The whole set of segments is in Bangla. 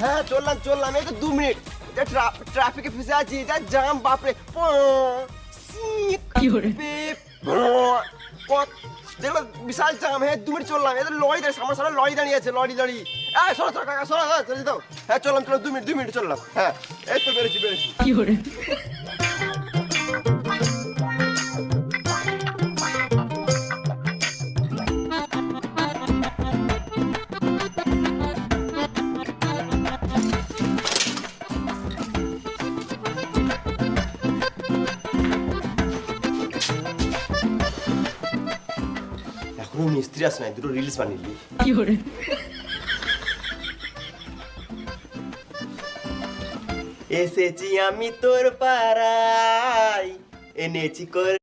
হ্যাঁ চললাম এই তো 2 মিনিট। ট্রাফিকে ফেসে আছি, যা জাম বাপরে। দেখো বিশাল জাম। হ্যাঁ 2 মিনিট চললাম, এই তো লরি দাঁড়িয়ে, সামনে লরি দাঁড়িয়ে আছে, লরি সরো কাকা সরো, চলে দাও। হ্যাঁ চললাম 2 মিনিট চললাম। হ্যাঁ এই তো বেরোচ্ছি। এখনো মিস্ত্রি আসে নাই, দুটো রিলস বানিয়ে দিই। এসেছি আমি তোর পাড়ায়, এনেছি করে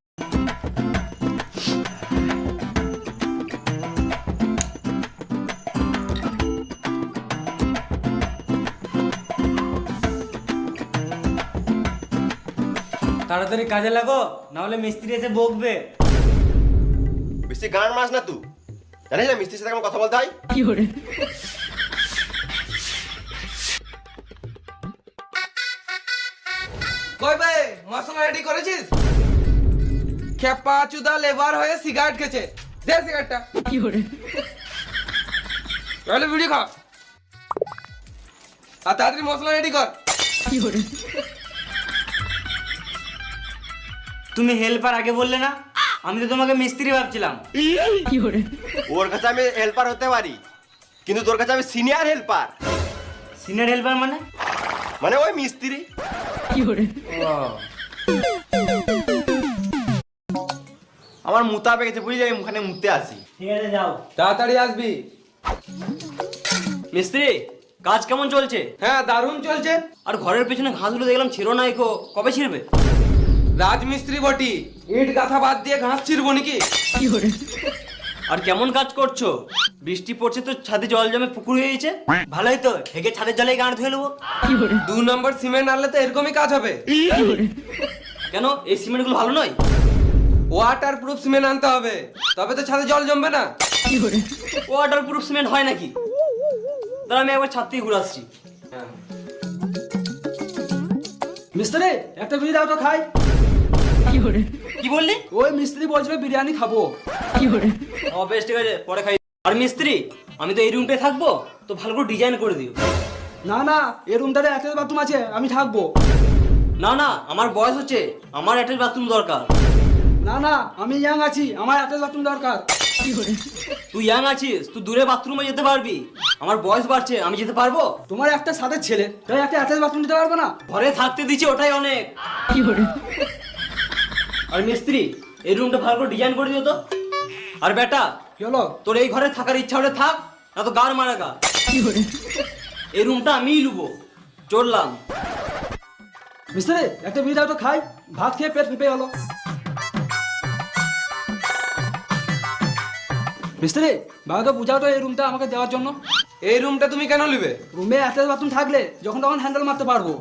তাড়াতাড়ি কাজে লাগো, না হলে মিস্ত্রি এসে বকবে। বেশি গান মাস না তুই, জানিস না মিস্ত্রির সাথে কেমন কথা বলতে হয়। কই ভাই, মশলা রেডি করেছিস? খেপা চুদা লেবার হয়ে সিগারেট খেছে, দে সিগারেটটা। তাহলে ভিডিও খা, আর তাড়াতাড়ি মশলা রেডি কর। তুমি হেল্পার আগে বললে না? আমি তো তোমাকে মিস্ত্রি ভাবছিলাম। ওর কাছে আমি হেল্পার হতে পারি, কিন্তু তোর কাছে আমি সিনিয়র হেল্পার। সিনিয়র হেল্পার মানে ওই মিস্ত্রি। আমার মুতা পেকেছে, বুঝলি, আমি ওখানে মুতে আসি। ঠিক আছে যাও। তাড়াতাড়ি আসবি। মিস্ত্রি কাজ কেমন চলছে? হ্যাঁ দারুণ চলছে। আর ঘরের পেছনে ঘাসগুলো দেখলাম ছিল না, কবে ছিড়বে? রাজমিস্ত্রি বটি, ইট গাথা বাদ দিয়ে ঘাস ছিড়বো নাকি? আর কেমন কাজ করছো? বৃষ্টি পড়ছে তো ছাদে জল জমে পুকুর হয়ে গেছে। ভালোই তো, হেগে ছাদের জলে গান ধুয়ে নেবো। 2 নম্বর সিমেন্ট আনলে তো এরকমই কাজ হবে। কেন, এই সিমেন্ট গুলো ভালো নয়? ওয়াটার প্রুফ সিমেন্ট আনতে হবে, তবে তো ছাদে জল জমবে না। ওয়াটার প্রুফ সিমেন্ট হয় নাকি? তাহলে আমি একবার ছাদ থেকে ঘুরে আসছি। মিস্ত্রি একটা বিড়ি দাও তো খাই। কি বললি? ওই মিস্ত্রি বলছিল বিরিয়ানি খাবো। ও বেশ, ঠিক আছে, পরে খাই। আর মিস্ত্রি, আমি তো এই রুমটায় থাকবো, তো ভালো করে ডিজাইন করে দিও। না না, এই রুমটাতে অ্যাটাচ বাথরুম আছে, আমি থাকবো। না না, আমার বয়স হচ্ছে, আমার অ্যাটাচ বাথরুম দরকার। না না, আমি ইয়াং আছি, আমার অ্যাটাচ বাথরুম দরকার। তুই ইয়াং আছিস, তুই দূরে বাথরুমে যেতে পারবি। আমার বয়স বাড়ছে, আমি যেতে পারবো? তোমার একটা সাদের ছেলে, তাই একটা অ্যাটাচ বাথরুম দিতে পারবে না? ঘরে থাকতে দিচ্ছি, ওটাই অনেক। আর মিস্ত্রি, এই রুমটা ভালো করে ডিজাইন করে দিও তো। আর বেটা, কি হলো? তোর এই ঘরে থাকার ইচ্ছা হলে থাক, না তো গার মারা গা। এই রুমটা আমিই লুবো। চললাম। মিস্ত্রি একটা বিড়ি দাও তো খাই, ভাত খেয়ে পেট ফেপে গেল। মিস্ত্রি বাবাকে বুঝাও তো এই রুমটা আমাকে দেওয়ার জন্য। এই রুমটা তুমি কেন নিবে? রুমে অ্যাটাচ বাথরুম থাকলে যখন তখন হ্যান্ডেল মারতে পারবো।